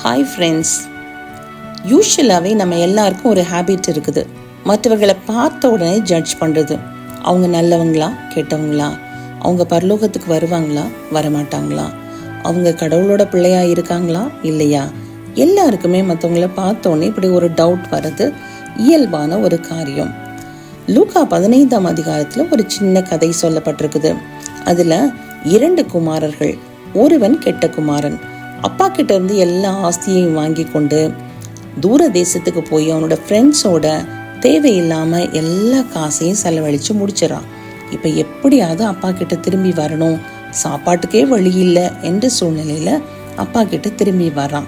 Hi friends. யூஷுவலாகவே நம்ம எல்லாருக்கும் ஒரு ஹேபிட் இருக்குது, மற்றவர்களை பார்த்த உடனே ஜட்ஜ் பண்ணுறது. அவங்க நல்லவங்களா கெட்டவங்களா, அவங்க பரலோகத்துக்கு வருவாங்களா வரமாட்டாங்களா, அவங்க கடவுளோட பிள்ளையா இருக்காங்களா இல்லையா. எல்லாருக்குமே மற்றவங்கள பார்த்தோன்னே இப்படி ஒரு டவுட் வர்றது இயல்பான ஒரு காரியம். லூக்கா 15ஆம் அதிகாரத்தில் ஒரு சின்ன கதை சொல்லப்பட்டிருக்குது. அதில் 2 குமாரர்கள். ஒருவன் கெட்ட குமாரன். அப்பா கிட்ட இருந்து எல்லா ஆஸ்தியையும் வாங்கி கொண்டு தூர தேசத்துக்கு போய் அவனோட ஃப்ரெண்ட்ஸோட தேவையில்லாம எல்லா காசையும் செலவழிச்சு முடிச்சிடறான். இப்ப எப்படியாவது அப்பா கிட்ட திரும்பி வரணும், சாப்பாட்டுக்கே வழி இல்லை என்ற சூழ்நிலையில அப்பா கிட்ட திரும்பி வர்றான்.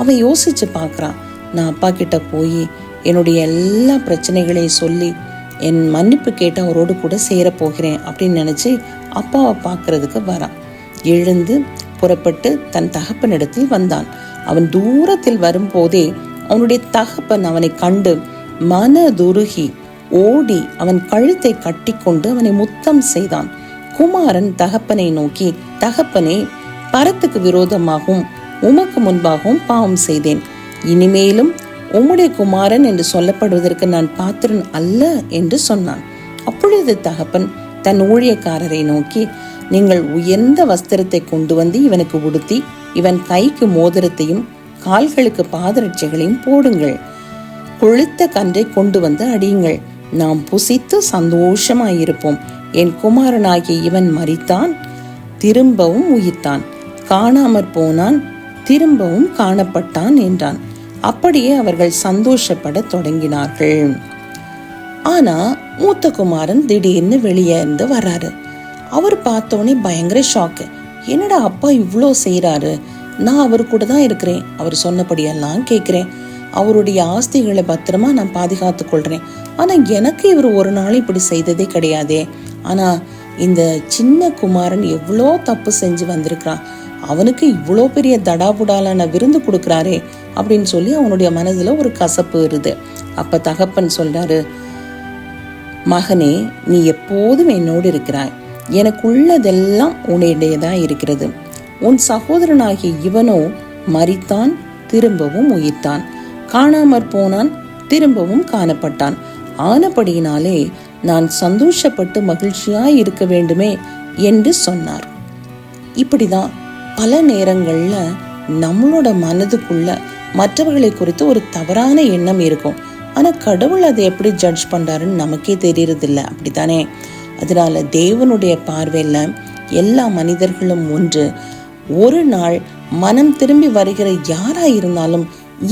அவன் யோசிச்சு பார்க்கறான், நான் அப்பா கிட்ட போய் என்னுடைய எல்லா பிரச்சனைகளையும் சொல்லி என் மன்னிப்பு கேட்டு அவரோடு கூட சேர போகிறேன் அப்படின்னு நினைச்சு அப்பாவை பார்க்கறதுக்கு வரான். எழுந்து புறப்பட்டு தன் தகப்பனிடத்தில் வந்தான். அவன் தூரத்தில் வரும்போதே அவனுடைய தகப்பன் அவனை கண்டு மனதுருகி ஓடி அவன் கழுத்தை கட்டி கொண்டு அவனை முத்தம் செய்தான். குமாரன் தகப்பனை நோக்கி, தகப்பனே, பரத்துக்கு விரோதமாகவும் உமக்கு முன்பாகவும் பாவம் செய்தேன். இனிமேலும் உம்முடைய குமாரன் என்று சொல்லப்படுவதற்கு நான் பாத்திரன் அல்ல என்று சொன்னான். அப்பொழுது தகப்பன் தன் ஊழியக்காரரை நோக்கி, நீங்கள் உயர்ந்த வஸ்திரத்தை கொண்டு வந்து இவனுக்கு உடுத்தி இவன் கைக்கு மோதிரத்தையும் கால்களுக்கு பாதரட்சைகளையும் போடுங்கள். கொழுத்த கன்றை கொண்டு வந்து அடியுங்கள். நாம் புசித்து சந்தோஷமாயிருப்போம். என் குமாரனாகிய இவன் மரித்தான், திரும்பவும் உயிர்த்தான், காணாமற் போனான், திரும்பவும் காணப்பட்டான் என்றான். அப்படியே அவர்கள் சந்தோஷப்பட தொடங்கினார்கள். ஆனா மூத்த குமாரன் திடீர்னு வெளியே இருந்து வர்றாரு. அவர் பார்த்தோன்னே பயங்கர ஷாக்கு. என்னடா அப்பா இவ்வளோ செய்யறாரு, நான் அவர் கூட தான் இருக்கிறேன், அவர் சொன்னபடியெல்லாம் கேட்குறேன், அவருடைய ஆஸ்திகளை பத்திரமா நான் பாதுகாத்து கொள்றேன், ஆனா எனக்கு இவர் ஒரு நாள் இப்படி செய்ததே கிடையாதே. ஆனா இந்த சின்ன குமாரன் எவ்வளோ தப்பு செஞ்சு வந்திருக்கிறான், அவனுக்கு இவ்வளோ பெரிய தடாபுடாலான விருந்து கொடுக்குறாரே அப்படின்னு சொல்லி அவனுடைய மனதுல ஒரு கசப்பு வருது. அப்ப தகப்பன் சொல்றாரு, மகனே, நீ எப்போதும் என்னோடு இருக்கிறாய், எனக்குள்ளதெல்லாம் உன்னுடையதா இருக்கிறது. உன் சகோதரனாகிய இவனோ மரித்தான், திரும்பவும் உயிர்த்தான், காணாமற் போனான், திரும்பவும் காணப்பட்டான். ஆனபடியினாலே நான் சந்தோஷப்பட்டு மகிழ்ச்சியாய் இருக்க வேண்டுமே என்று சொன்னார். இப்படிதான் பல நேரங்கள்ல நம்மளோட மனதுக்குள்ள மற்றவர்களை குறித்து ஒரு தவறான எண்ணம் இருக்கும். ஆனா கடவுள் அதை எப்படி ஜட்ஜ் பண்றாருன்னு நமக்கே தெரியறதில்ல, அப்படித்தானே? அதனால தேவனுடைய பார்வையில எல்லா மனிதர்களும் ஒன்று. ஒரு நாள் மனம் திரும்பி வருகிற யாரா இருந்தாலும்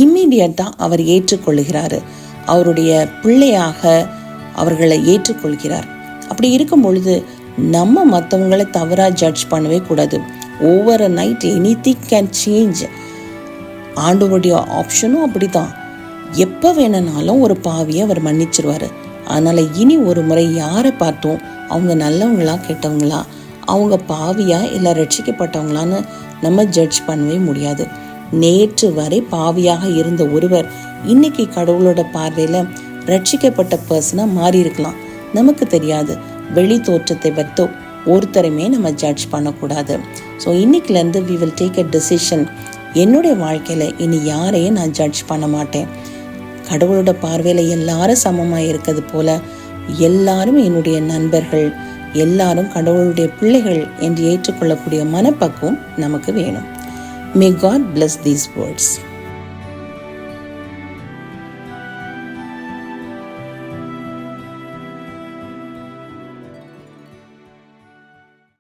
இம்மீடியட்டா அவர் ஏற்றுக்கொள்கிறாரு, அவருடைய பிள்ளையாக அவர்களை ஏற்றுக்கொள்கிறார். அப்படி இருக்கும் பொழுது நம்ம மற்றவங்களை தவறா ஜட்ஜ் பண்ணவே கூடாது. Over a night anything can change. ஆண்டவருடைய ஆப்ஷனும் அப்படிதான். எப்ப வேணும்னாலும் ஒரு பாவியை அவர் மன்னிச்சிருவாரு. அதனால இனி ஒரு முறை யாரை பார்த்தோம் அவங்க நல்லவங்களா கெட்டவங்களா, அவங்க பாவியா இல்லை ரட்சிக்கப்பட்டவங்களான்னு நம்ம ஜட்ஜ் பண்ணவே முடியாது. நேற்று வரை பாவியாக இருந்த ஒருவர் இன்னைக்கு கடவுளோட பார்வையில ரட்சிக்கப்பட்ட பர்சனா மாறி இருக்கலாம், நமக்கு தெரியாது. வெளி தோற்றத்தை வைத்தோ ஒருத்தரையுமே நம்ம ஜட்ஜ் பண்ணக்கூடாது. ஸோ இன்னைக்குலேருந்து we will take a decision. என்னுடைய வாழ்க்கையில இனி யாரையும் நான் ஜட்ஜ் பண்ண மாட்டேன். கடவுளோட பார்வையில எல்லாரும் சமமாக இருக்கிறது போல எல்லாரும் என்னுடைய நண்பர்கள், எல்லாரும் கடவுளுடைய பிள்ளைகள் என்று ஏற்றுக்கொள்ளக்கூடிய மனப்பக்குவம் நமக்கு வேணும். May God bless these words.